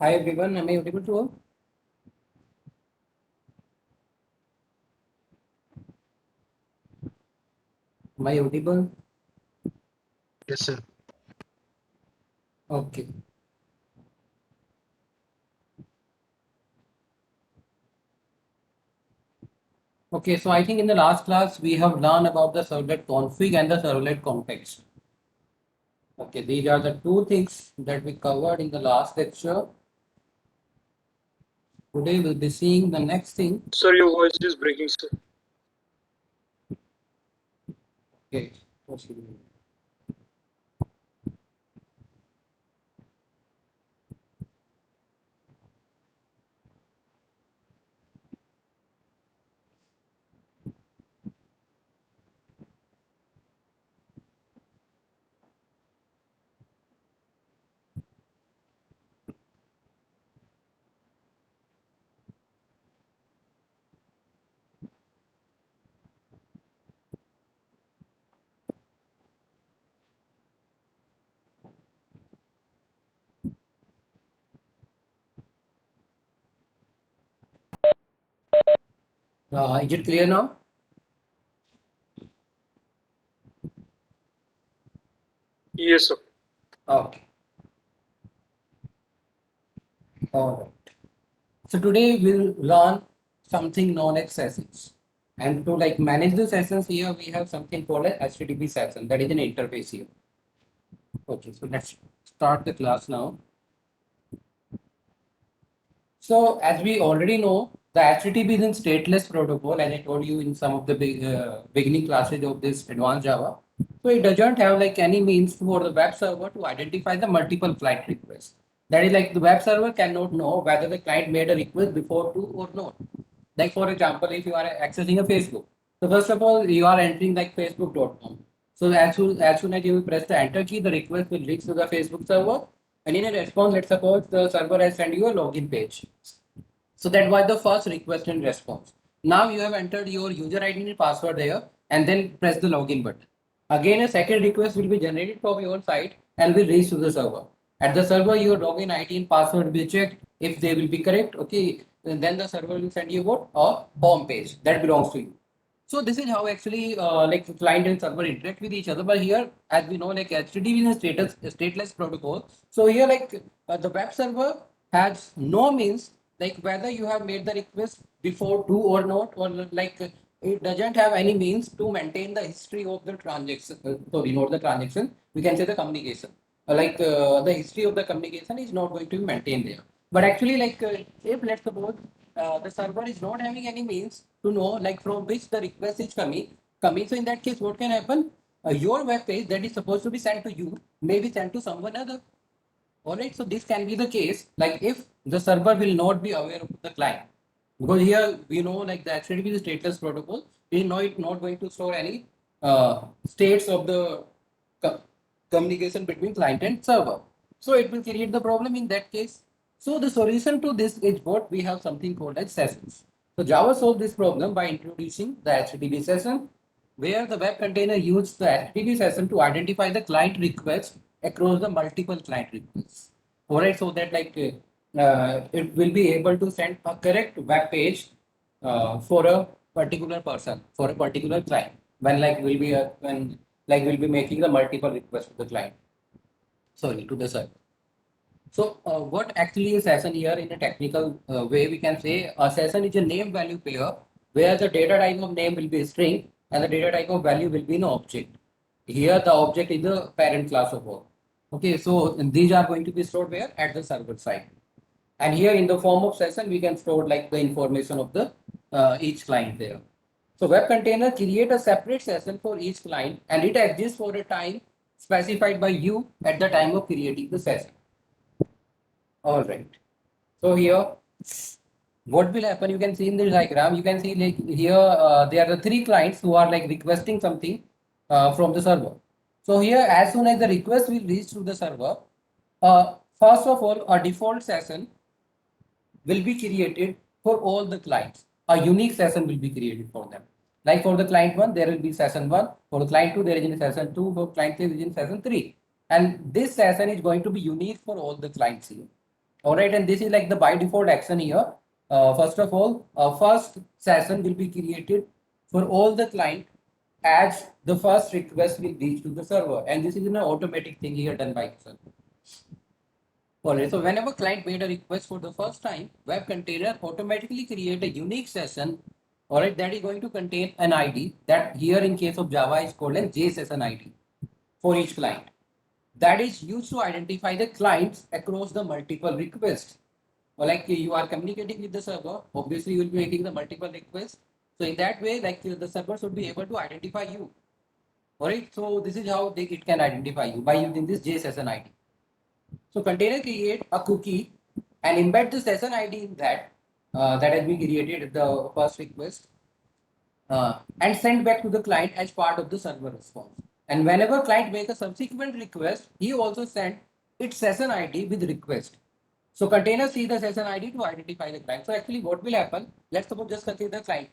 Hi everyone, am I audible to all? Am I audible? Yes, sir. Okay. Okay, so I think in the last class we have learned about the servlet config and the servlet context. Okay, these are the two things that we covered in the last lecture. Today we'll be seeing the next thing. Sir, your voice is breaking, sir. Okay. Proceed. Is it clear now? Yes, sir. Okay. All right. So today we'll learn something known as sessions. And to like manage the sessions here, we have something called as HTTP session. That is an interface here. Okay, so let's start the class now. So as we already know, the HTTP is in stateless protocol, as I told you in some of the beginning classes of this advanced Java. So it doesn't have like any means for the web server to identify the multiple client requests. That is like the web server cannot know whether the client made a request before to or not. Like for example, if you are accessing a Facebook, so first of all you are entering like facebook.com. So as soon as you will press the enter key, the request will reach to the Facebook server, and in a response, let's suppose the server has sent you a login page. So that was the first request and response. Now you have entered your user ID and password there, and then press the login button. Again, a second request will be generated from your site and will reach to the server. At the server, your login ID and password will be checked. If they will be correct, okay, then the server will send you what a home page that belongs to you. So this is how actually like client and server interact with each other. But here, as we know, like HTTP is a stateless protocol. So here, like the web server has no means like whether you have made the request before to or not, or like it doesn't have any means to maintain the history of the transaction. Sorry, not the transaction. We can say the communication. The history of the communication is not going to be maintained there. But actually, like if let's suppose the server is not having any means to know like from which the request is coming. So in that case, what can happen? Your web page that is supposed to be sent to you may be sent to someone other. All right. So this can be the case, like if the server will not be aware of the client, because here we know like the HTTP is a stateless protocol. We know it not going to store any states of the co- communication between client and server. So it will create the problem in that case. So the solution to this is what we have something called as sessions. So Java solved this problem by introducing the HTTP session, where the web container used the HTTP session to identify the client request across the multiple client requests. All right, so that like it will be able to send a correct web page for a particular person, for a particular client, when like will be when like will be making the multiple requests to the client, sorry, to the server. So what actually is session here in a technical way, we can say a session is a name value pair where the data type of name will be a string and the data type of value will be an object. Here the object is the parent class of all. Okay, so these are going to be stored where at the server side. And here in the form of session, we can store like the information of the each client there. So web container create a separate session for each client and it exists for a time specified by you at the time of creating the session. All right. So here, what will happen? You can see in the diagram. You can see like here there are the three clients who are like requesting something from the server. So here, as soon as the request will reach to the server, first of all, a default session will be created for all the clients. A unique session will be created for them. Like for the client one, there will be session one. For the client two, there is in session two. For client three, there is in session three. And this session is going to be unique for all the clients here. All right, and this is like the by default action here. First of all, first session will be created for all the client as the first request will reach to the server, and this is an automatic thing here done by the server. All right, so whenever client made a request for the first time, web container automatically create a unique session. All right, that is going to contain an ID that here in case of Java is called as JSession ID for each client. That is used to identify the clients across the multiple requests. Or like you are communicating with the server, obviously you will be making the multiple requests. So in that way, like the server should be able to identify you. All right, so this is how it can identify you by using this JSession ID. So container create a cookie and embed the session ID in that that has been created at the first request and send back to the client as part of the server response. And whenever client make a subsequent request, he also send its session ID with request. So container see the session ID to identify the client. So actually what will happen? Let's suppose just consider the client.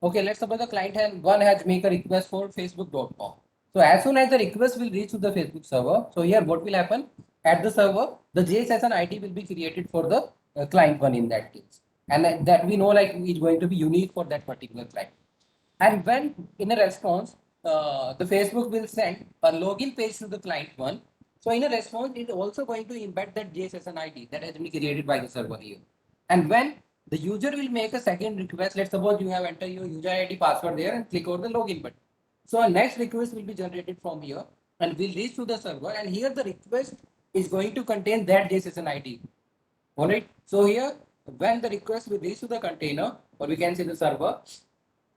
Okay, let's suppose the client has make a request for facebook.com. So as soon as the request will reach to the Facebook server, so here what will happen? At the server, the JSession ID will be created for the client one in that case. And that we know like is going to be unique for that particular client. And when in a response, the Facebook will send a login page to the client one. So in a response, it's also going to embed that JSSN ID that has been created by the server here. And when the user will make a second request, let's suppose you have entered your user ID password there and click on the login button. So a next request will be generated from here and will reach to the server. And here the request is going to contain that JSSN ID. All right. So here, when the request will reach to the container, or we can say the server,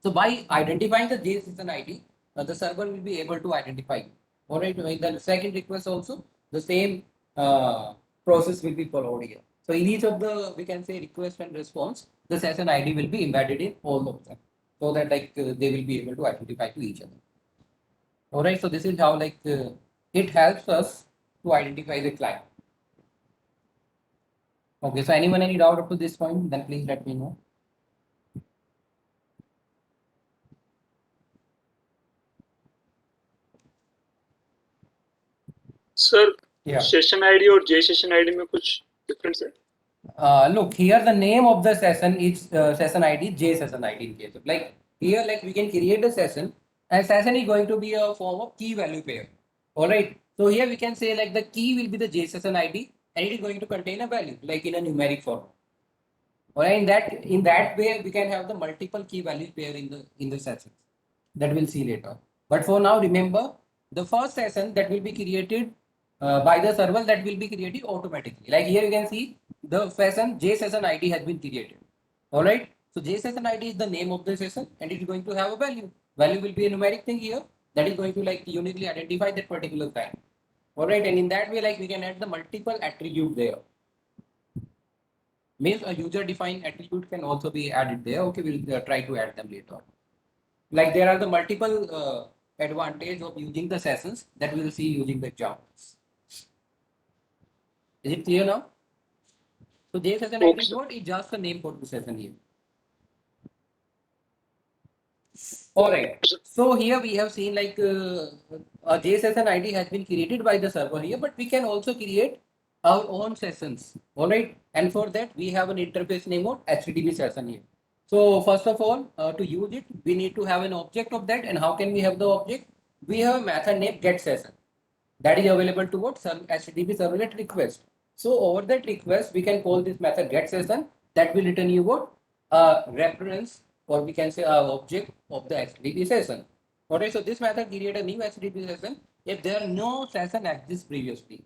so by identifying the JSON ID, the server will be able to identify you. All right. In the second request also, the same process will be followed here. So in each of the, we can say request and response, the session ID will be embedded in all of them, so that like they will be able to identify to each other. All right. So this is how like it helps us to identify the client. Okay. So anyone any doubt up to this point? Then please let me know. Sir Yeah. Session ID और जे session ID में कुछ difference है? Look here, the name of the session is session ID, J session ID in case of like here, like we can create a session and session is going to be a form of key value pair. All right. So here we can say like the key will be the J session ID and it is going to contain a value like in a numeric form. All right. In that way we can have the multiple key value pair in the sessions that we'll see later. But for now, remember the first session that will be created by the server that will be created automatically. Like here you can see the session J session ID has been created. All right. So J session ID is the name of the session and it is going to have a value. Value will be a numeric thing here that is going to like uniquely identify that particular kind. All right. And in that way, like we can add the multiple attribute there. Means a user defined attribute can also be added there. Okay. We'll try to add them later. Like there are the multiple advantage of using the sessions that we will see using the examples. Is it clear now? So J session ID is what is just the name for the session here. All right. So here we have seen like a J session ID has been created by the server here, but we can also create our own sessions. All right. And for that we have an interface name of HTTP session here. So first of all, to use it, we need to have an object of that. And how can we have the object? We have a method named getSession that is available to what? HTTP servlet request. So over that request, we can call this method getSession that will return you what? A reference, or we can say a object of the HTTP session. Alright, so this method create a new HTTP session if there are no session exists previously,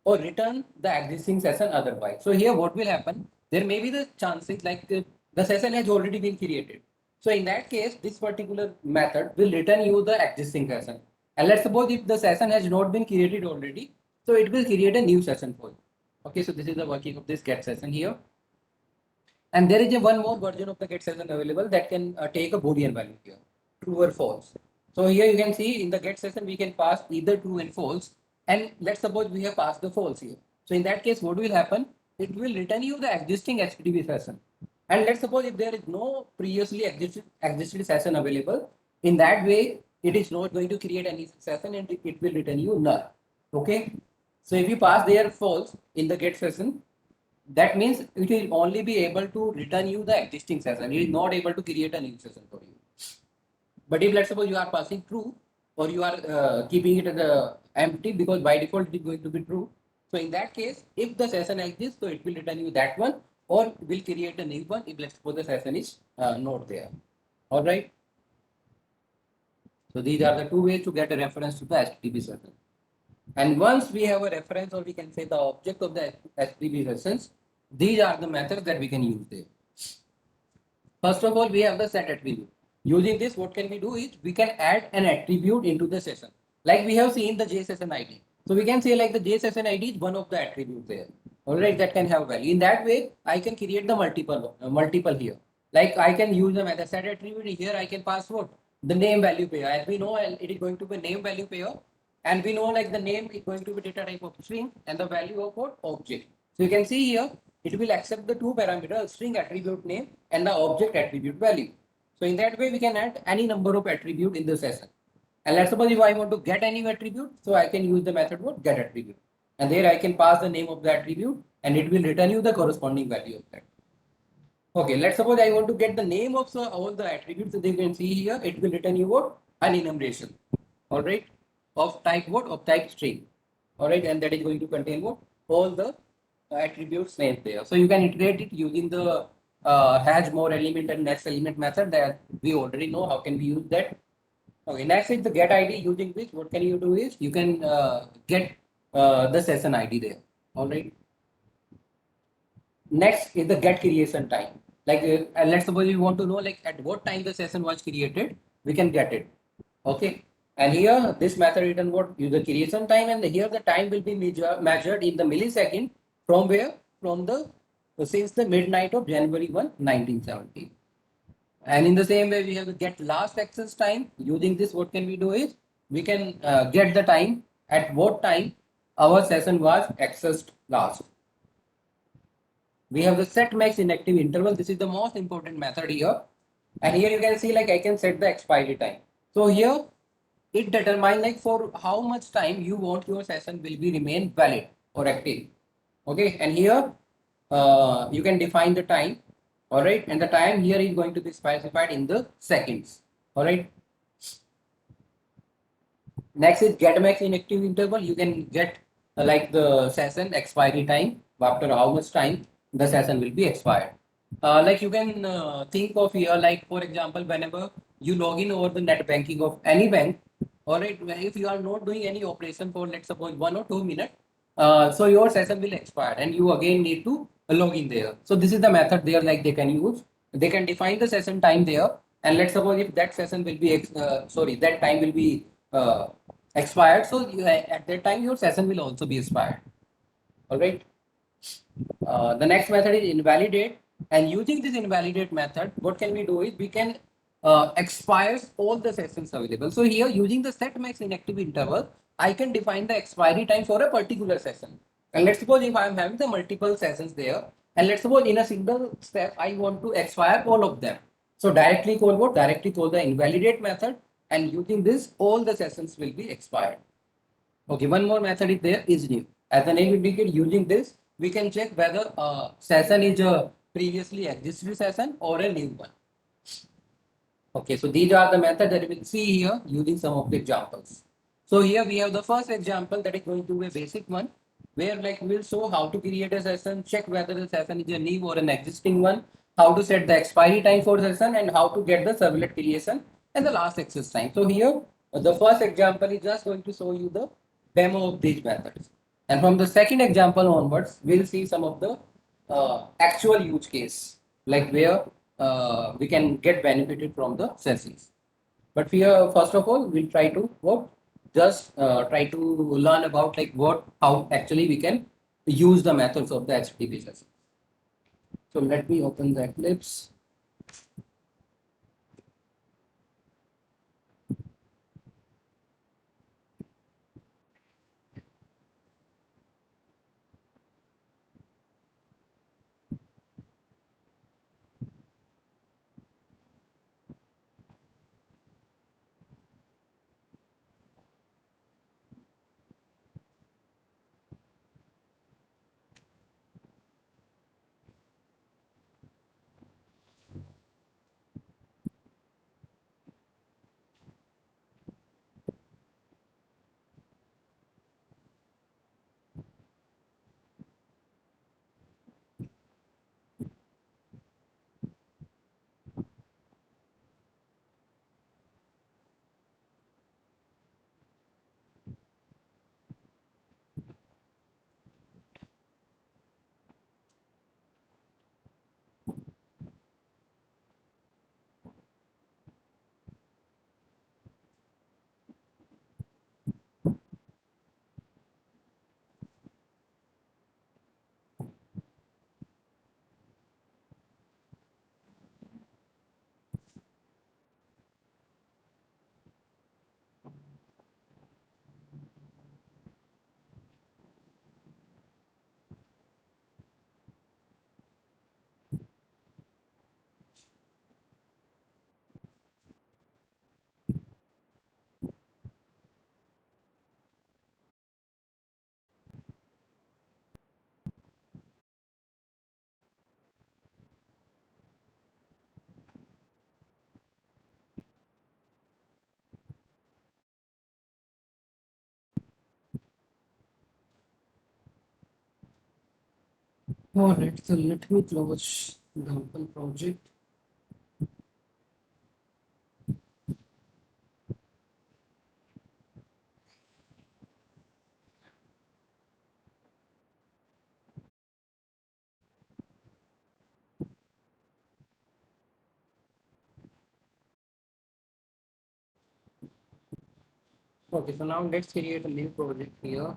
or return the existing session otherwise. So here what will happen? There may be the chances like the session has already been created. So in that case, this particular method will return you the existing session. And let's suppose if the session has not been created already, so it will create a new session for you. Okay, so this is the working of this get session here. And there is a one more version of the get session available that can take a Boolean value here, true or false. So here you can see in the get session, we can pass either true and false. And let's suppose we have passed the false here. So in that case, what will happen? It will return you the existing HTTP session. And let's suppose if there is no previously existed session available, in that way, it is not going to create any session and it will return you null. Okay. So if you pass there false in the get session, that means it will only be able to return you the existing session. It is not able to create a new session for you. But if let's suppose you are passing true or you are keeping it as a empty because by default it is going to be true. So in that case, if the session exists, so it will return you that one or will create a new one if let's suppose the session is not there. All right. So these are the two ways to get a reference to the HTTP session. And once we have a reference or we can say the object of the HTTP sessions, these are the methods that we can use there. First of all, we have the set attribute. Using this, what can we do is we can add an attribute into the session. Like we have seen the JSession ID. So we can say like the JSession ID is one of the attributes there. All right, that can have value. In that way, I can create the multiple here. Like I can use them as a set attribute. Here I can pass what? The name value pair. As we know, it is going to be name value pair. And we know like the name is going to be data type of string and the value of what? Object. So you can see here, it will accept the two parameters, string attribute name and the object attribute value. So in that way, we can add any number of attribute in the session. And let's suppose if I want to get any attribute, so I can use the method what? Get attribute. And there I can pass the name of the attribute and it will return you the corresponding value of that. Okay, let's suppose I want to get the name of all the attributes that you can see here. It will return you what? An enumeration. All right. Of type what? Of type string. All right. And that is going to contain what? All the attributes named there. So you can iterate it using the hash more element and next element method that we already know. How can we use that? Okay. Next is the get ID, using which what can you do is you can get the session ID there. All right. Next is the get creation time. Like let's suppose you want to know like at what time the session was created, we can get it. Okay. And here this method return what use the creation time, and here the time will be measured in the millisecond from where? From the since the midnight of January 1, 1970. And in the same way, we have to get last access time. Using this, what can we do is we can get the time at what time our session was accessed last. We have the set max inactive interval. This is the most important method here. And here you can see like I can set the expiry time. So here it determines like for how much time you want your session will be remain valid or active. Okay. And here you can define the time. All right. And the time here is going to be specified in the seconds. All right. Next is get max inactive interval. You can get like the session expiry time after how much time the session will be expired. Like you can think of here, like for example, whenever you log in over the net banking of any bank, all right, if you are not doing any operation for let's suppose 1 or 2 minutes, so your session will expire and you again need to log in there. So this is the method there, like they can use. They can define the session time there, and let's suppose if that session will be sorry, that time will be expired. So at that time your session will also be expired. All right. The next method is invalidate. And using this invalidate method, what can we do is we can expires all the sessions available. So here using the set max inactive interval, I can define the expiry time for a particular session. And let's suppose if I am having the multiple sessions there, and let's suppose in a single step, I want to expire all of them. So directly call what? Directly call the invalidate method. And using this, all the sessions will be expired. Okay, one more method is there is new. As the name indicates, using this, we can check whether a session is a previously existed session or a new one. Okay, so these are the methods that we will see here using some of the examples. So here we have the first example that is going to be a basic one, where like we'll show how to create a session, check whether the session is a new or an existing one, how to set the expiry time for the session, and how to get the servlet creation and the last access time. So here the first example is just going to show you the demo of these methods. And from the second example onwards, we'll see some of the actual use case, like where we can get benefited from the sessions. But here, first of all, we'll try to what just try to learn about like what how actually we can use the methods of the HTTP session. So let me open the Eclipse. All right, so let me close the open project. Okay, so now let's create a new project here.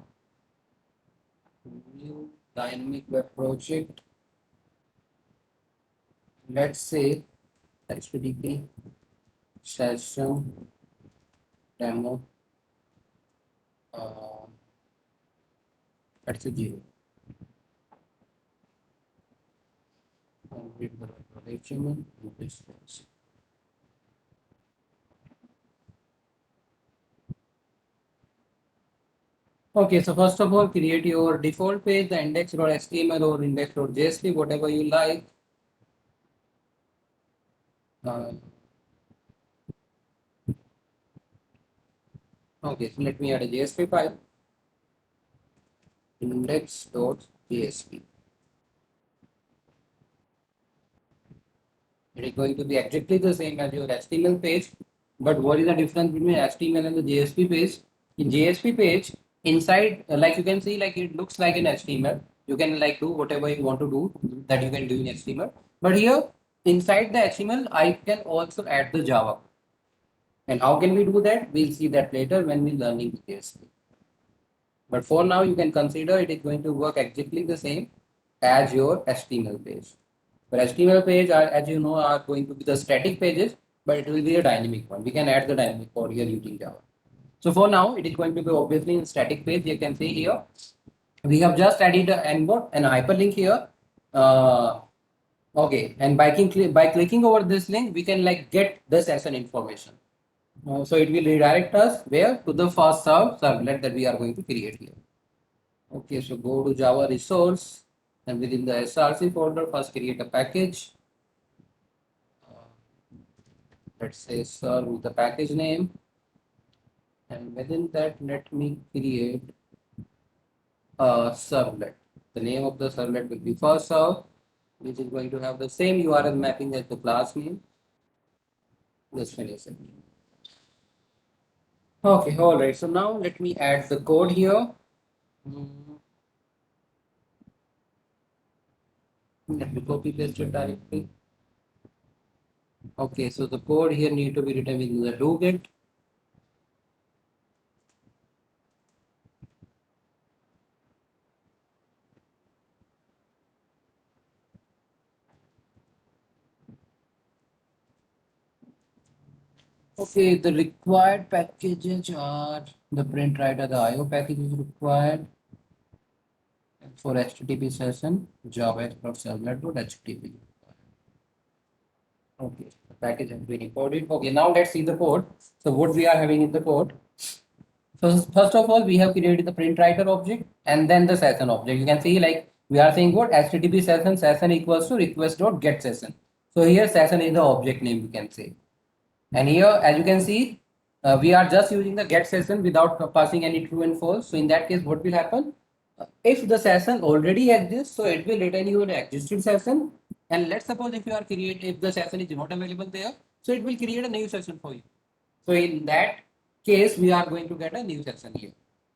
New dynamic web project. Let's say HTTP session demo. Uh, let's say 0. Complete the HTML and this was. Okay, so first of all, create your default page, the index.html or index.jsp, whatever you like. Uh, okay, so let me add a JSP file, index.jsp. It is going to be exactly the same as your HTML page, but what is the difference between HTML and the JSP page? In JSP page, inside, like you can see, like it looks like an HTML. You can like do whatever you want to do that you can do in HTML. But here, inside the HTML, I can also add the Java. And how can we do that? We'll see that later when we learning JSP. But for now, you can consider it is going to work exactly the same as your HTML page. But HTML page, are, as you know, are going to be the static pages, but it will be a dynamic one. We can add the dynamic code here using Java. So for now, it is going to be obviously in static page. You can see here, we have just added an endbot and a hyperlink here. Okay, and by clicking over this link, we can like get the session information. So it will redirect us where to the first servlet that we are going to create here. Okay, so go to Java resource and within the SRC folder, first create a package. Let's say serve with the package name. And within that, let me create a servlet. The name of the servlet will be first serve, which is going to have the same URL mapping as the class name. Let's finish it. Okay, all right. So now let me add the code here. Mm, Let me copy paste it directly. Okay, so the code here need to be written in the dogit. Okay, the required packages are the print writer, the IO package is required for HTTP session, java.servlet.html. Okay, the package has been imported. Okay, now let's see the code. So what we are having in the code. So first of all, we have created the print writer object and then the session object. You can see like we are saying what HTTP session equals to request.get session. So here session is the object name you can say. And here, as you can see, we are just using the get session without passing any true and false. So in that case, what will happen? If the session already exists, so it will return you an existing session. And let's suppose if you are if the session is not available there, so it will create a new session for you. So in that case, we are going to get a new session here.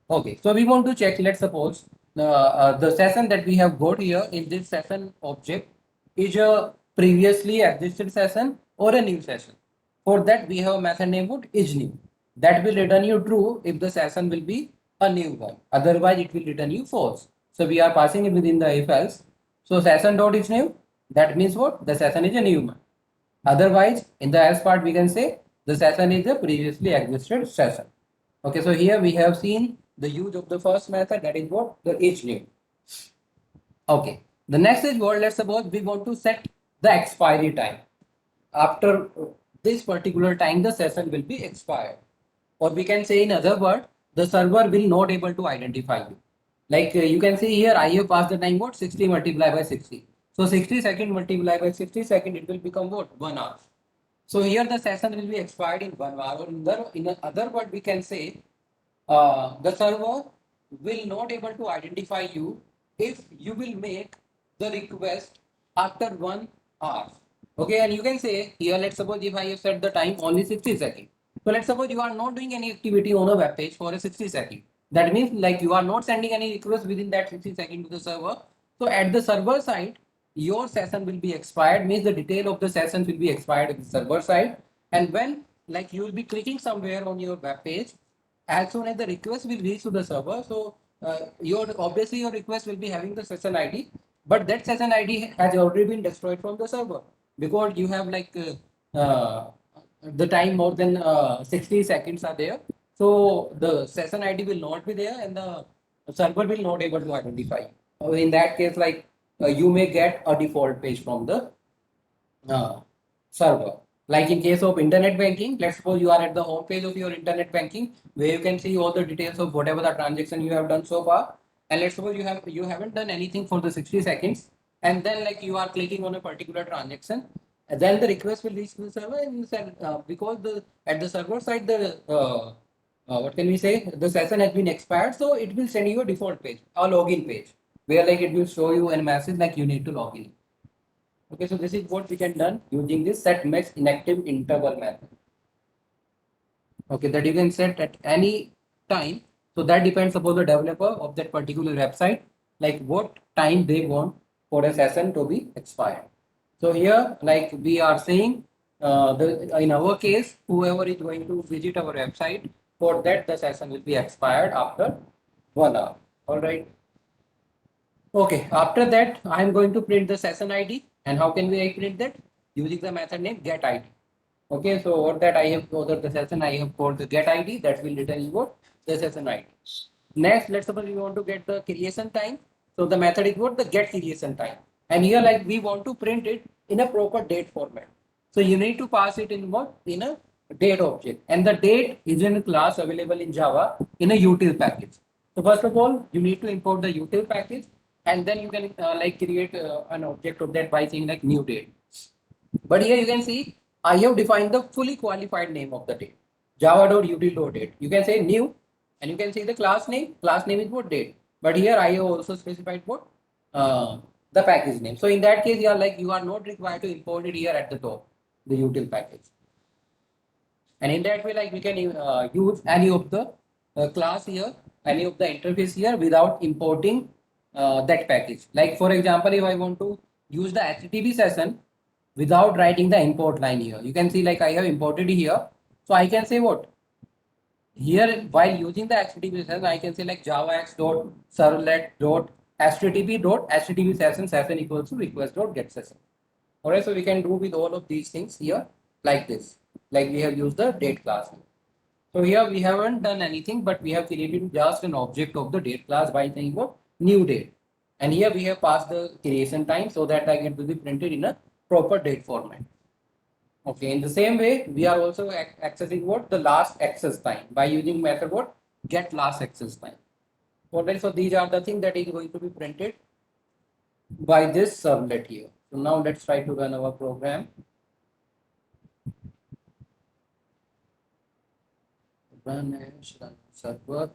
Okay, so we want to check, let's suppose the session that we have got here in this session object is a previously existed session or a new session. For that, we have a method named is new. That will return you true if the session will be a new one. Otherwise, it will return you false. So we are passing it within the if else. So session dot is new. That means what? The session is a new one. Otherwise, in the else part, we can say the session is a previously existed session. Okay, so here we have seen the use of the first method, that is what? The each new. Okay, the next is what? Let's suppose we want to set the expiry time. After this particular time, the session will be expired. Or we can say in other word, the server will not able to identify you. Like you can see here, I have passed the time what? 60 multiplied by 60. So 60 second multiplied by 60 second, it will become what? 1 hour. So here the session will be expired in 1 hour. Or in other word, we can say the server will not able to identify you if you will make the request after 1 hour. Okay, and you can say here, let's suppose if I have set the time only 60 seconds. So let's suppose you are not doing any activity on a web page for a 60 second. That means like you are not sending any request within that 60 second to the server. So at the server side, your session will be expired, means the detail of the session will be expired at the server side. And when like you will be clicking somewhere on your web page, as soon as the request will reach to the server, so your obviously your request will be having the session ID, but that session ID has already been destroyed from the server because you have like the time more than 60 seconds are there. So the session ID will not be there and the server will not able to identify. In that case, like you may get a default page from the uh, server. Like in case of internet banking, let's suppose you are at the home page of your internet banking where you can see all the details of whatever the transaction you have done so far. And let's suppose you haven't done anything for the 60 seconds, and then like you are clicking on a particular transaction, and then the request will reach to the server, and you said because the at the server side the what can we say, the session has been expired, so it will send you a default page, a login page, where like it will show you a message like you need to log in. Okay, so this is what we can done using this set max inactive interval method. Okay, that you can set at any time. So that depends upon the developer of that particular website, like what time they want for a session to be expired. So here, like we are saying, in our case, whoever is going to visit our website, for that the session will be expired after 1 hour. All right. Okay, after that, I am going to print the session ID. And how can we print that? Using the method name get ID. Okay, so what that I have ordered the session, I have called the get ID that will return you what? The session ID. Next, let's suppose we want to get the creation time. So the method is what? The get creation time. And here like we want to print it in a proper date format. So you need to pass it in what? In a date object. And the date is in a class available in Java in a util package. So first of all, you need to import the util package and then you can like create an object of that by saying like new date. But here you can see I have defined the fully qualified name of the date. Java.util.date. You can say new and you can see the class name. Class name is what? Date. But here I have also specified what? The package name. So in that case, you are not required to import it here at the top, the util package. And in that way, like we can use any of the class here, any of the interface here without importing that package. Like for example, if I want to use the HTTP session without writing the import line here, you can see like I have imported here. So I can say what? Here while using the HTTP session, I can say like javax dot servlet dot http session equals to request dot get session. All right, so we can do with all of these things here like this, like we have used the date class. So here we haven't done anything, but we have created just an object of the date class by saying what? New date. And here we have passed the creation time so that like it will be printed in a proper date format. Okay, in the same way, we are also accessing what? The last access time by using method what? Get last access time. Alright, so these are the things that is going to be printed by this servlet here. So now let's try to run our program. Run as run server.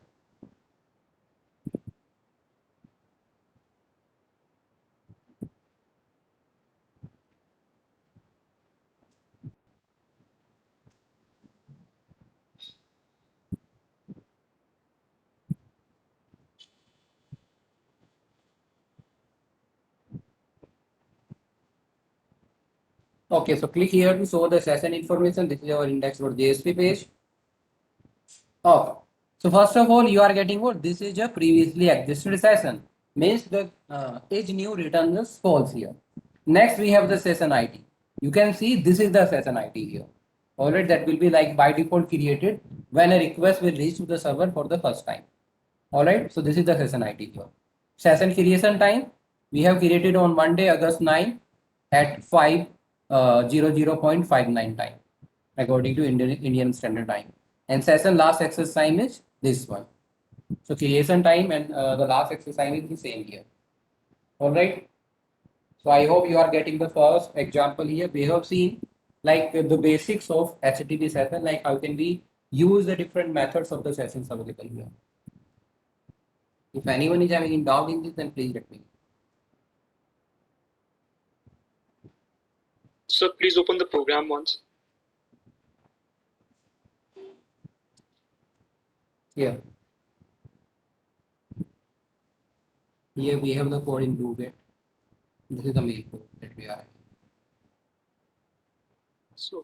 Okay, so click here to show the session information. This is our index.jsp page. Okay. So first of all, you are getting what? This is a previously existed session. Means the is new returns false here. Next, we have the session ID. You can see this is the session ID here. Alright, that will be like by default created when a request will reach to the server for the first time. Alright, so this is the session ID here. Session creation time we have created on Monday, August 9 at 5:00.59 time according to Indian Standard Time. And session last access time is this one. So creation time and the last access time is the same here. All right. So I hope you are getting the first example here. We have seen like the basics of HTTP session, like how can we use the different methods of the sessions available here. If anyone is having any doubt in this, then please let me know. Sir, please open the program once. Here. Here we have the code in Google. This is the main code that we are. So,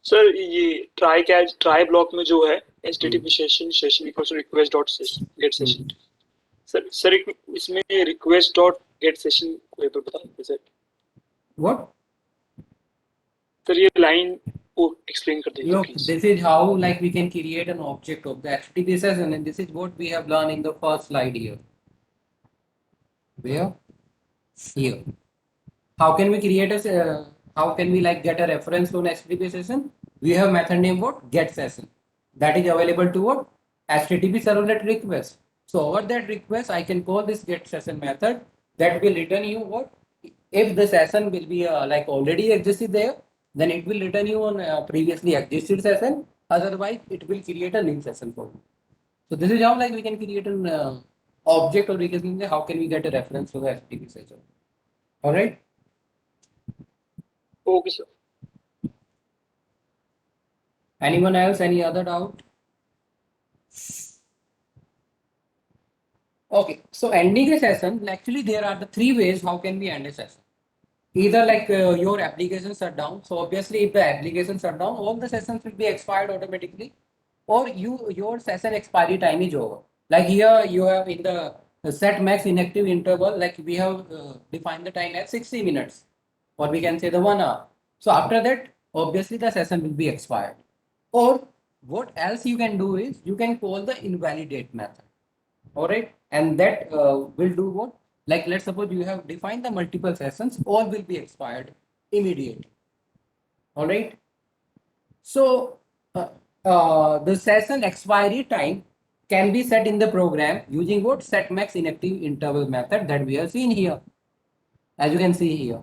sir, ये try block में जो है HTTP session equals to request dot session get session. Sir इसमें request dot get session को एक बार बता दीजिए sir. What? Sir ये line को explain कर दीजिए Look, please. this is how like we can create an object of the HTTP session, and this is what we have learned in the first slide here. Where? Here. How can we create a how can we like get a reference to an HTTP session? We have method name what? Get session. That is available to what? HTTP servlet request. So over that request, I can call this get session method that will return you what? If the session will be like already existed there, then it will return you on previously existed session. Otherwise, it will create a new session for you. So this is how like we can create an object, or we can say how can we get a reference to the HTTP session. All right. Okay sir. Anyone else? Any other doubt? Okay, so ending a session, actually there are the three ways how can we end a session. Either like your application shut down. So obviously if the application shut down, all the sessions will be expired automatically, or your session expiry time is over. Like here you have in the set max inactive interval, like we have defined the time as 60 minutes, or we can say the 1 hour. So after that, obviously the session will be expired. Or what else you can do is you can call the invalidate method. All right, and that will do what? Like let's suppose you have defined the multiple sessions, all will be expired immediately. All right. So the session expiry time can be set in the program using what? Set max inactive interval method that we have seen here, as you can see here.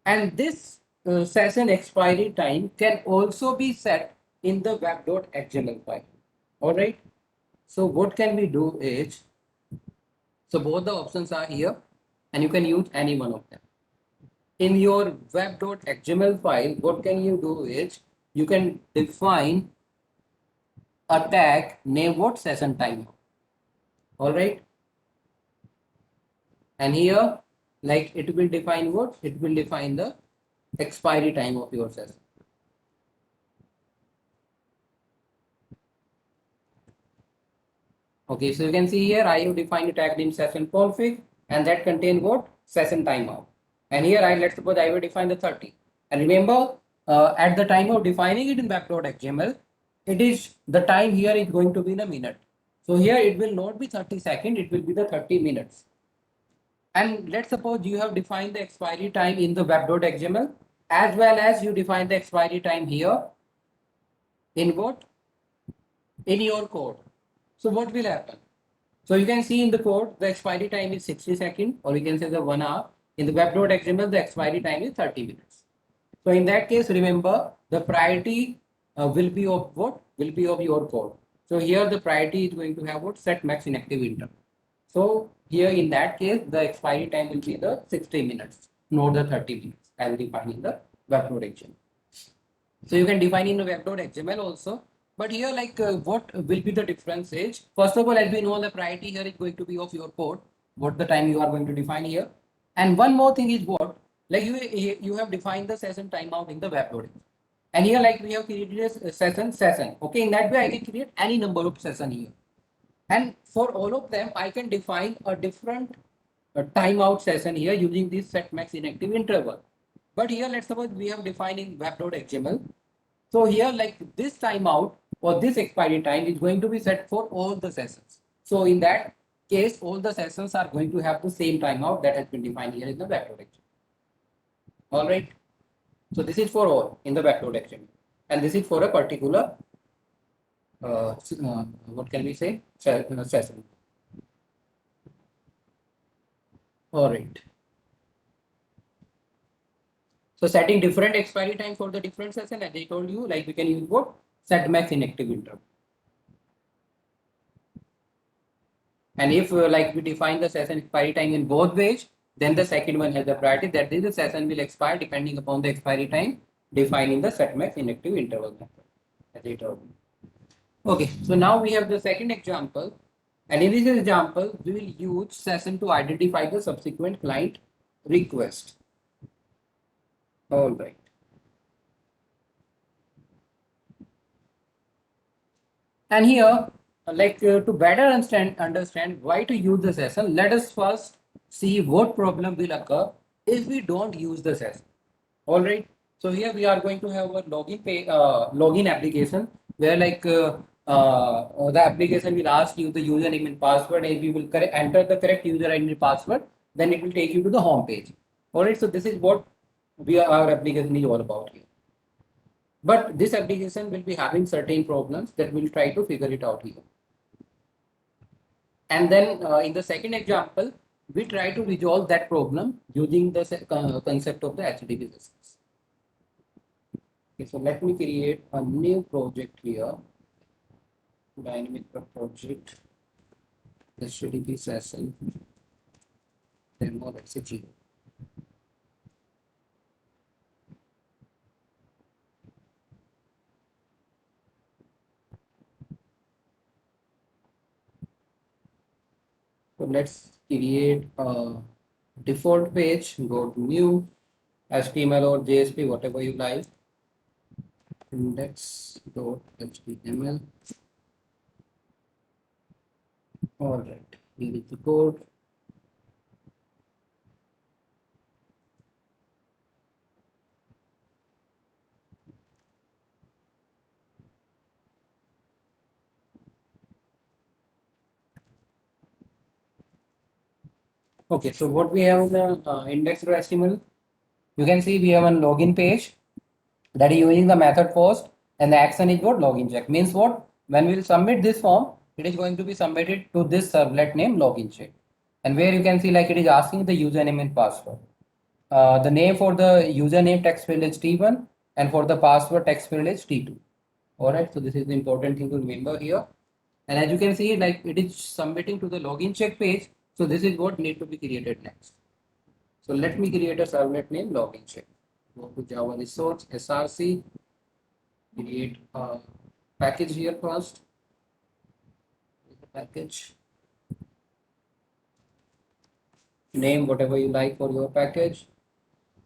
And this session expiry time can also be set in the web.xml file. All right. So what can we do is, so both the options are here and you can use any one of them. In your web.xml file, what can you do is you can define a tag name what? Session timeout. All right. And here, like it will define what? It will define the expiry time of your session. Okay, so you can see here I have defined a tag named session config, and that contain what? Session timeout. And here let's suppose I will define the 30. And remember, at the time of defining it in web.xml, it is the time here is going to be in a minute. So here it will not be 30 seconds, it will be the 30 minutes. And let's suppose you have defined the expiry time in the web.xml, as well as you define the expiry time here in what? In your code. So what will happen? So you can see in the code, the expiry time is 60 seconds, or you can say the 1 hour. In the web.xml, the expiry time is 30 minutes. So in that case, remember the priority will be of what? Will be of your code. So here the priority is going to have what? Set max inactive interval. So here in that case, the expiry time will be the 60 minutes, not the 30 minutes, as defined in the web.xml. So you can define in the web.xml also. But here, like what will be the difference is, first of all, as we know, the priority here is going to be of your code, what the time you are going to define here. And one more thing is what, like you have defined the session timeout in the web.xml. And here, like we have created a session. Okay, in that way, I can create any number of session here. And for all of them, I can define a different timeout session here using this set max inactive interval. But here, let's suppose we have defined in web.xml. So here, like this timeout or this expiry time is going to be set for all the sessions. So in that case, all the sessions are going to have the same timeout that has been defined here in the web.xml. All right. So this is for all in the web.xml, and this is for a particular what can we say? Session. All right. So setting different expiry time for the different session, as I told you, like we can use what? Set max inactive interval. And if like we define the session expiry time in both ways, then the second one has the priority. That is, the session will expire depending upon the expiry time defined in the setmax inactive interval method. As I told you. Okay, so now we have the second example. And in this example, we will use session to identify the subsequent client request. All right. And here, to better understand why to use the session, let us first see what problem will occur if we don't use the session. All right. So here we are going to have a login application where the application will ask you the username and password. If you will enter the correct username and password, then it will take you to the home page. All right. So this is what our application is all about here. But this application will be having certain problems that we'll try to figure it out here. And then in the second example, we try to resolve that problem using the concept of the HTTP systems. Okay, so let me create a new project here. Dynamic project, HTTP session, demo, let's say 0. So let's create a default page, go to new, HTML or JSP, whatever you like, index.html. All right, here is the code. Okay, so what we have in the index.html, you can see we have a login page that is using the method post, and the action is what login check. Means what? When we will submit this form, it is going to be submitted to this servlet name login check, and where you can see like it is asking the username and password. The name for the username text field is T1, and for the password text field is T2. All right, so this is the important thing to remember here. And as you can see, like it is submitting to the login check page. So this is what need to be created next. So let me create a servlet name login check. Go to Java resource src, create a package here first. Package name whatever you like for your package,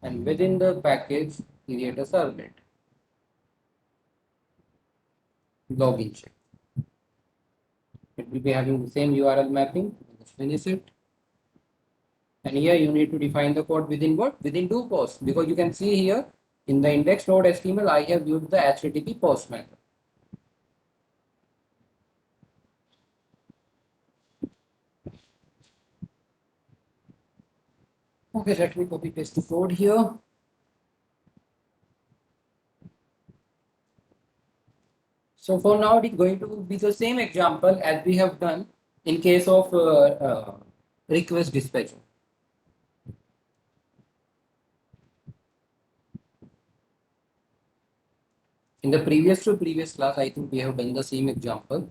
and within the package create a servlet login check. It will be having the same URL mapping. Let's finish it. And here you need to define the code within what? Within do post, because you can see here in the index.html I have used the HTTP post method. Okay, let me copy paste the code here. So for now it is going to be the same example as we have done in case of request dispatcher. In the previous class, I think we have done the same example,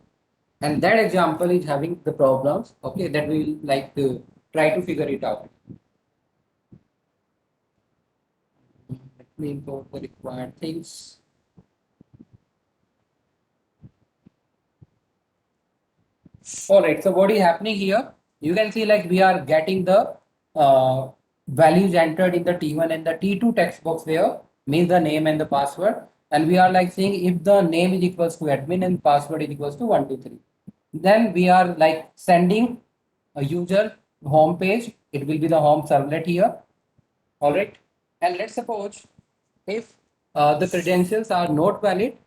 and that example is having the problems. Okay, that we will like to try to figure it out. Let me import the required things. All right, so what is happening here? You can see like we are getting the values entered in the T1 and the T2 text box there, means the name and the password. And we are like saying if the name is equals to admin and password is equals to 123, then we are like sending a user home page. It will be the home servlet here. All right. And let's suppose if the credentials are not valid,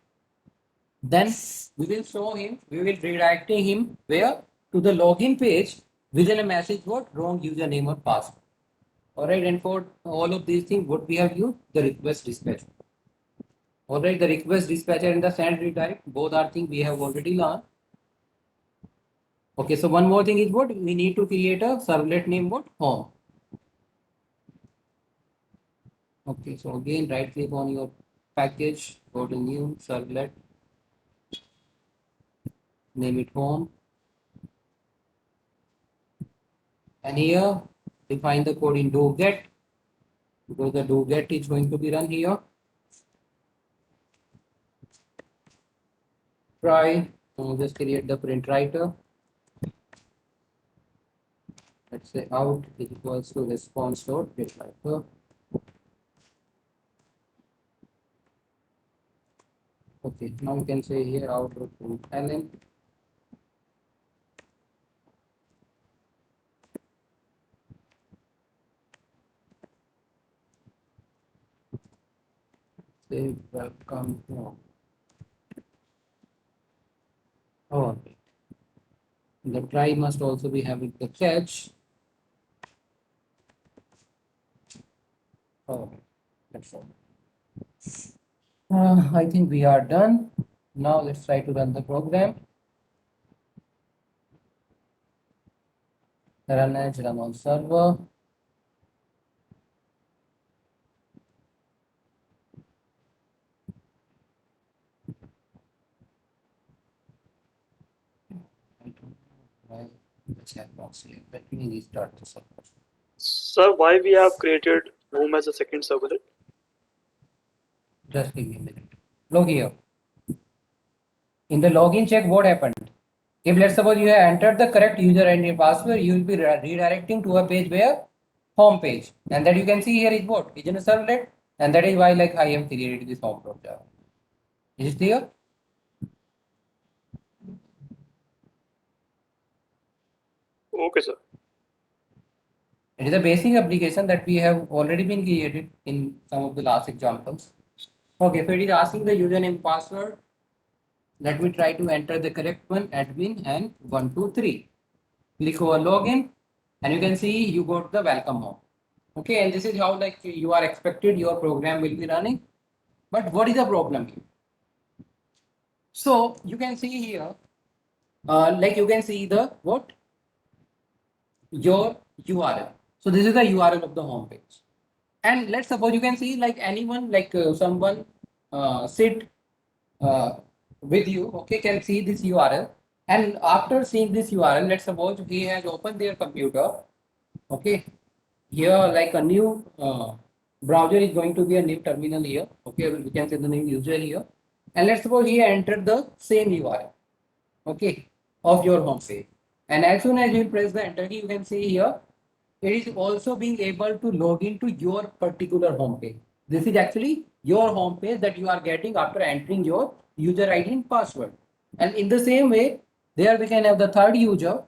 then we will show him, we will redirecting him where? To the login page within a message what? Wrong username or password. All right, and for all of these things, what we have used? The request dispatcher. All right, the request dispatcher and the send redirect, both are things we have already learned. Okay, so one more thing is what? We need to create a servlet name what? Home. Okay, so again, right click on your package, go to new servlet, name it home. And here define the code in do get, because the do get is going to be run here. Try, just create the print writer. Let's say out is equals to response dot print writer. Okay, now you can say here out ln. Say welcome home. Oh, the try must also be having the catch. Oh, that's all. I think we are done. Now let's try to run the program. Run as run on server. I don't know why the chat box here. Let me restart the server. Sir, why we have created home as a second servlet? Just give me a minute. Look here. In the login check, what happened? If let's suppose you have entered the correct user and password, you will be redirecting to a page where home page, and that you can see here is what is in a servlet, and that is why like I have created this home project. Is it clear? Okay, sir. It is a basic application that we have already been created in some of the last examples. Okay, so it is asking the username password. Let me try to enter the correct one, admin and 123. Click over login, and you can see you got the welcome home. Okay, and this is how like you are expected your program will be running. But what is the problem here? So you can see here, like you can see the what your URL. So this is the URL of the home page. And let's suppose you can see like anyone like someone sit uh, with you, okay, can see this URL. And after seeing this URL, let's suppose he has opened their computer, okay. Here like a new browser is going to be a new terminal here, okay. We can say the new user here. And let's suppose he entered the same URL, okay, of your home page. And as soon as you press the enter key, you can see here it is also being able to log into your particular home page. This is actually your home page that you are getting after entering your user ID and password. And in the same way, there we can have the third user.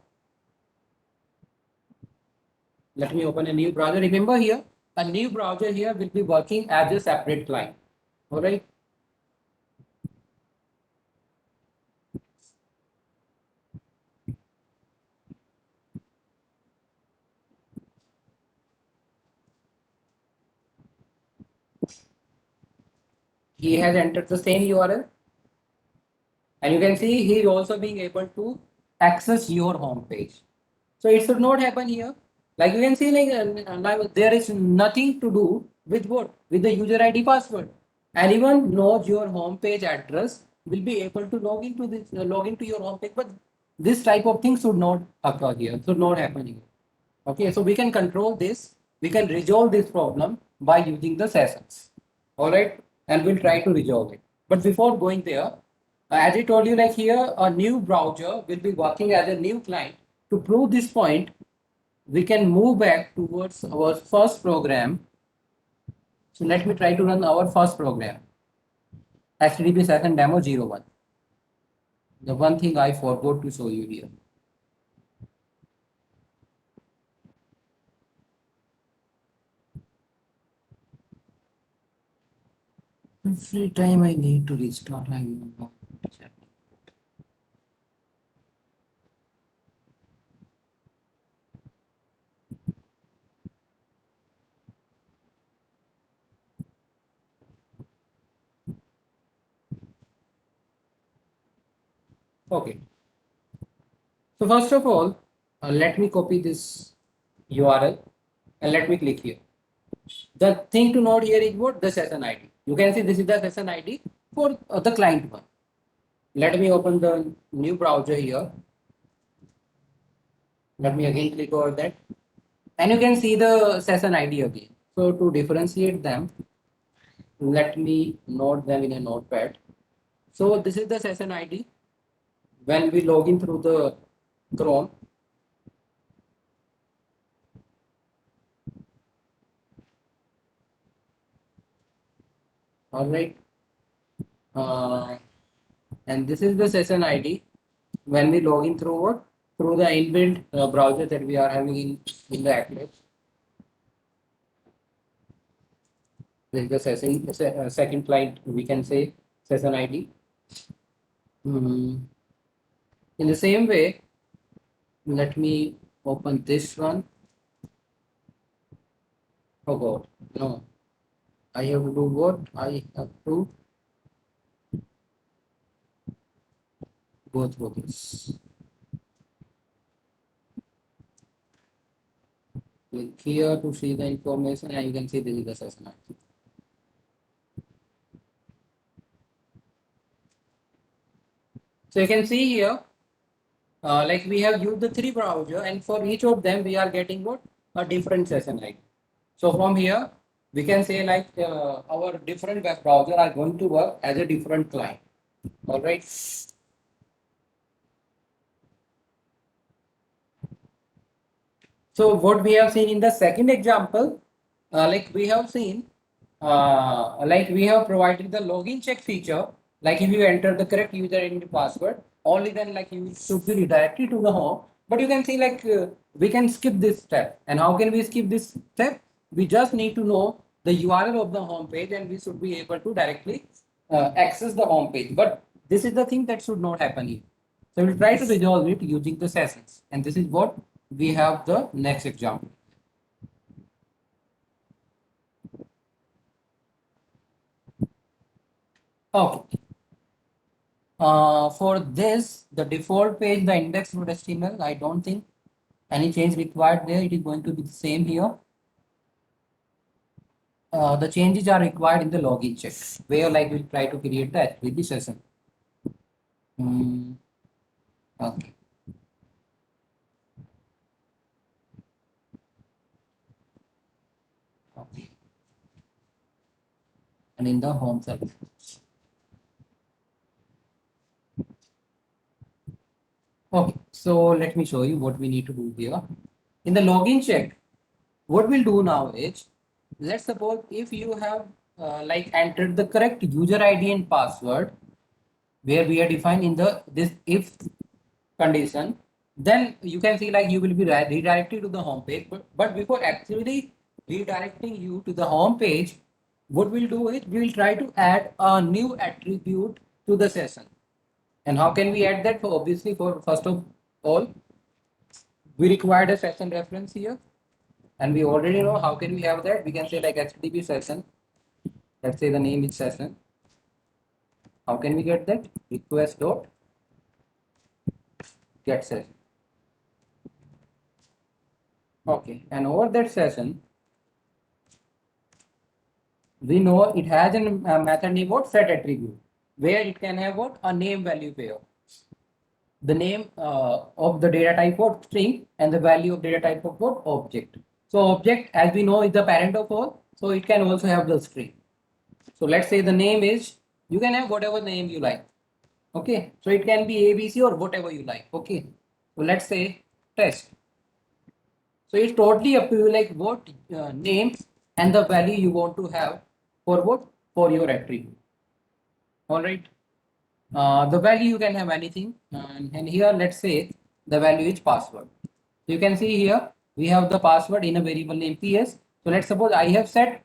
Let me open a new browser. Remember here, a new browser here will be working as a separate client. All right. He has entered the same URL. And you can see he is also being able to access your home page. So it should not happen here. Like you can see, like there is nothing to do with what? With the user ID password. Anyone knows your home page address will be able to log into this, log into your home page. But this type of thing should not occur here. Should not happen here. Okay, so we can control this. We can resolve this problem by using the sessions. All right, and we'll try to resolve it. But before going there, as I told you, like here, a new browser will be working as a new client. To prove this point, we can move back towards our first program. So let me try to run our first program. HTTP session demo 01. The one thing I forgot to show you here. Every time I need to restart, I don't know. Okay. So first of all, let me copy this URL and let me click here. The thing to note here is what? The session ID. You can see this is the session ID for the client one. Let me open the new browser here. Let me again click over that. And you can see the session ID again. So to differentiate them, let me note them in a notepad. So this is the session ID when we log in through the Chrome. All right. And this is the session ID when we log in through what? Through the inbuilt browser that we are having in the Eclipse. This is the second client, we can say session ID. In the same way, let me open this one. Oh God, no. I have to do what? I have to go through this. Click here to see the information, and you can see this is the session ID. So you can see here, like we have used the three browser, and for each of them we are getting what? A different session ID. So from here, we can say like our different web browser are going to work as a different client. All right. So what we have seen in the second example, like we have seen, like we have provided the login check feature. Like if you enter the correct user ID password, only then like you should be redirected to the home. But you can see like we can skip this step. And how can we skip this step? We just need to know the URL of the home page, and we should be able to directly access the home page. But this is the thing that should not happen here. So we'll try to resolve it using the sessions. And this is what we have the next example. Okay. For this, the default page, the index.html, I don't think any change required there. It is going to be the same here. The changes are required in the login check, where like we'll try to create the HTTP session. Okay. Okay. And in the home service. Okay, so let me show you what we need to do here. In the login check, what we'll do now is, let's suppose if you have like entered the correct user ID and password, where we are defined in the this if condition, then you can see like you will be redirected to the home page. But before actually redirecting you to the home page, what we'll do is we will try to add a new attribute to the session. And how can we add that? For obviously, for first of all, we required a session reference here, and we already know how can we have that. We can say like HTTP session. Let's say the name is session. How can we get that? Request dot get session. Okay, and over that session, we know it has a method name what set attribute, where it can have what a name value pair. The name of the data type of string and the value of data type of what object. So object, as we know, is the parent of all, so it can also have the string. So let's say the name is, you can have whatever name you like. Okay, so it can be ABC or whatever you like. Okay, so let's say test. So it's totally up to you, like what name and the value you want to have for what, for your attribute. All right. The value you can have anything, and here let's say the value is password. So you can see here we have the password in a variable name PS. So let's suppose I have set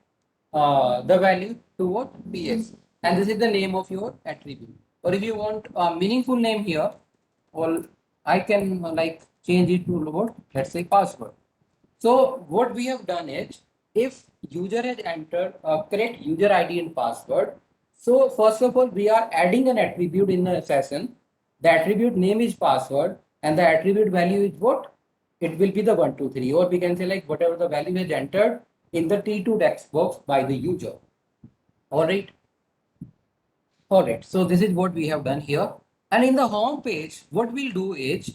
the value to what PS, and this is the name of your attribute. Or if you want a meaningful name here, or I can like change it to what, let's say password. So what we have done is, if user has entered a correct user ID and password, so first of all, we are adding an attribute in the session. The attribute name is password, and the attribute value is what? It will be the 123, or we can say like whatever the value is entered in the T2 text box by the user. All right. All right. So this is what we have done here. And in the home page, what we'll do is,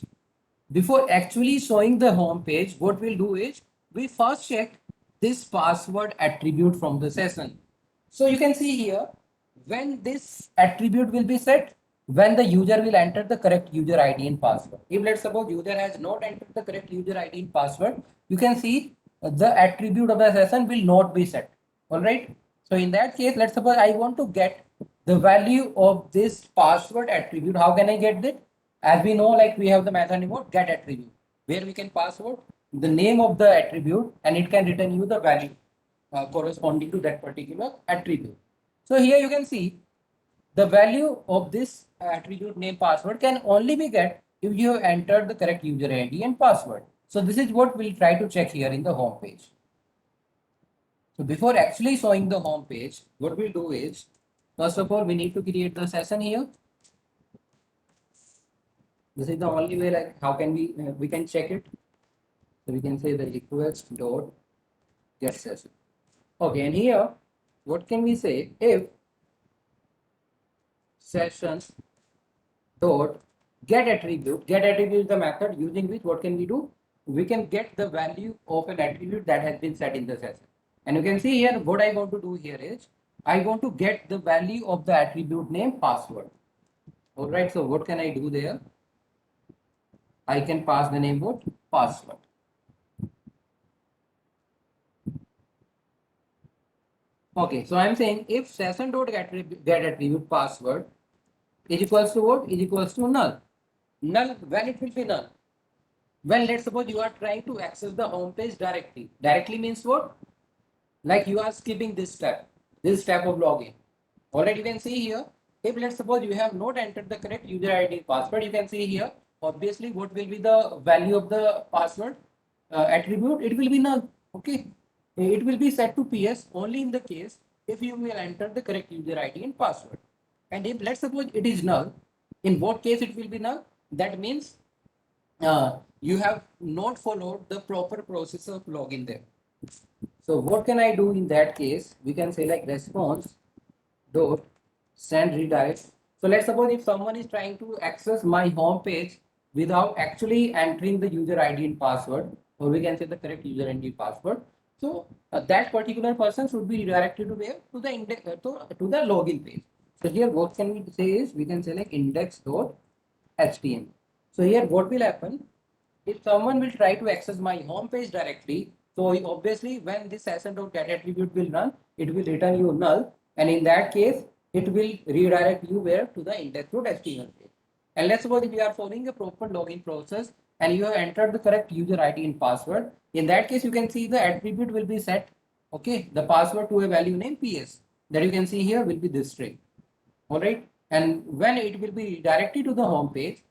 before actually showing the home page, what we'll do is we first check this password attribute from the session. So you can see here, when this attribute will be set, when the user will enter the correct user ID and password. If let's suppose user has not entered the correct user ID and password, you can see the attribute of the session will not be set. All right. So in that case, let's suppose I want to get the value of this password attribute. How can I get it? As we know, like we have the method name of get attribute, where we can password the name of the attribute and it can return you the value corresponding to that particular attribute. So here you can see the value of this attribute name password can only be get if you have entered the correct user ID and password. So this is what we'll try to check here in the home page. So before actually showing the home page, what we'll do is, first of all, we need to create the session here. This is the only way, like how can we can check it. So we can say the request dot get session. Okay, and here, what can we say? If sessions dot get attribute is the method using which what can we do? We can get the value of an attribute that has been set in the session. And you can see here, what I want to do here is, I want to get the value of the attribute name password. All right, so what can I do there? I can pass the name what? Password. Okay, so I'm saying if session.get attribute password is equals to what? Is equals to null. Null, when it will be null? When let's suppose you are trying to access the home page directly. Directly means what? Like you are skipping this step of login. Already you can see here, if let's suppose you have not entered the correct user ID password, you can see here, obviously what will be the value of the password attribute? It will be null. Okay. It will be set to PS only in the case if you will enter the correct user ID and password. And if let's suppose it is null, in what case it will be null? That means you have not followed the proper process of login there. So what can I do in that case? We can say like response dot send redirect. So let's suppose if someone is trying to access my home page without actually entering the user ID and password, or we can say the correct user ID and password. So that particular person should be redirected to where? To the index to the login page. So here what can we say is we can say like index.html. So here what will happen? If someone will try to access my home page directly, so obviously when this session.get attribute will run, it will return you null, and in that case, it will redirect you where to the index.html page. And let's suppose if you are following a proper login process and you have entered the correct user ID and password, in that case you can see the attribute will be set, okay, the password to a value name PS. That you can see here will be this string. All right, and when it will be redirected to the home page,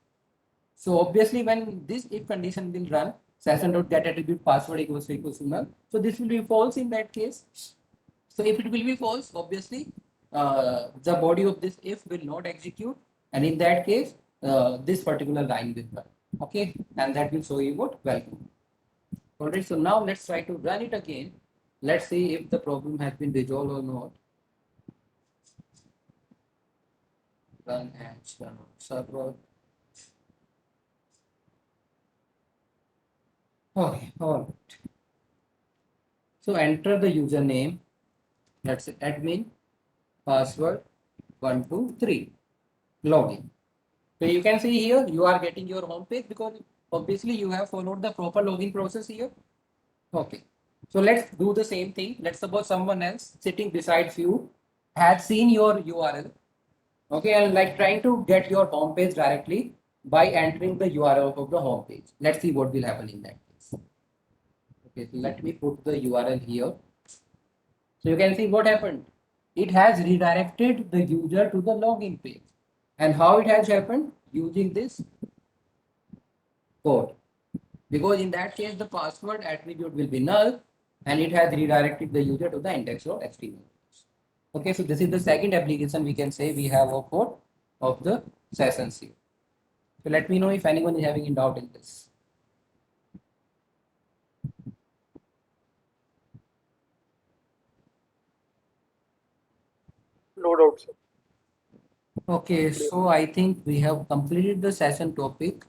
so obviously when this if condition will run, session.get attribute password equals to null. So this will be false in that case. So if it will be false, obviously the body of this if will not execute, and in that case this particular line will run. Okay, and that will show you what welcome. Alright, so now let's try to run it again. Let's see if the problem has been resolved or not. Run and server. Okay, all right. So enter the username, that's it, admin, password 123, login. So you can see here you are getting your home page because obviously you have followed the proper login process here. Okay, so let's do the same thing. Let's suppose someone else sitting beside you had seen your URL, okay, and like trying to get your home page directly by entering the URL of the home page. Let's see what will happen in that case. Okay, so let me put the URL here. So you can see what happened. It has redirected the user to the login page. And how it has happened? Using this code. Because in that case, the password attribute will be null and it has redirected the user to the index.html. Okay, so this is the second application we can say we have a code of the sessions here. So let me know if anyone is having a doubt in this. No doubt, sir. Okay, so I think we have completed the session topic.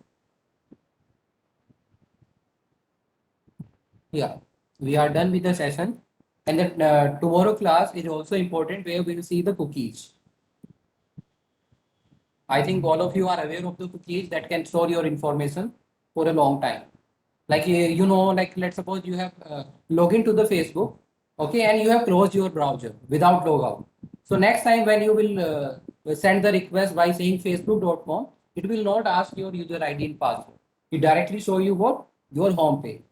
Yeah. we are done with the session. And the tomorrow class is also important where we will see the cookies. I think all of you are aware of the cookies that can store your information for a long time. Like like let's suppose you have logged to the Facebook, okay, and you have closed your browser without logout. So next time when you will send the request by saying facebook.com, it will not ask your user ID and password. It directly show you what your home page.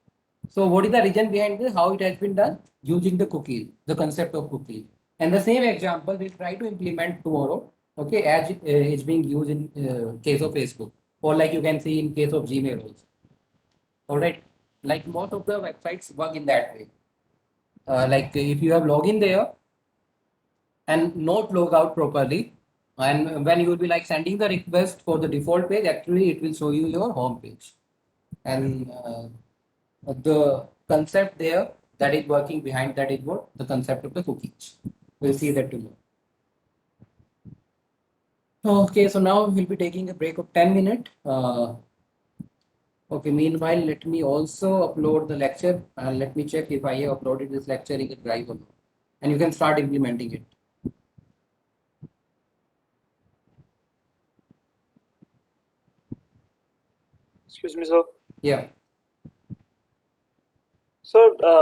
So what is the reason behind this? How it has been done? Using the cookies, the concept of cookies. And the same example we'll try to implement tomorrow, okay, as is being used in case of Facebook, or like you can see in case of Gmail also. All right, like most of the websites work in that way. Like if you have login there and not log out properly, and when you will be like sending the request for the default page, actually it will show you your home page. And the concept there that is working behind that is what the concept of the cookies. We'll see that tomorrow. Okay, so now we'll be taking a break of 10 minutes. Okay, meanwhile, let me also upload the lecture and let me check if I have uploaded this lecture in the drive or not. And you can start implementing it. Excuse me, sir. Yeah. Sir,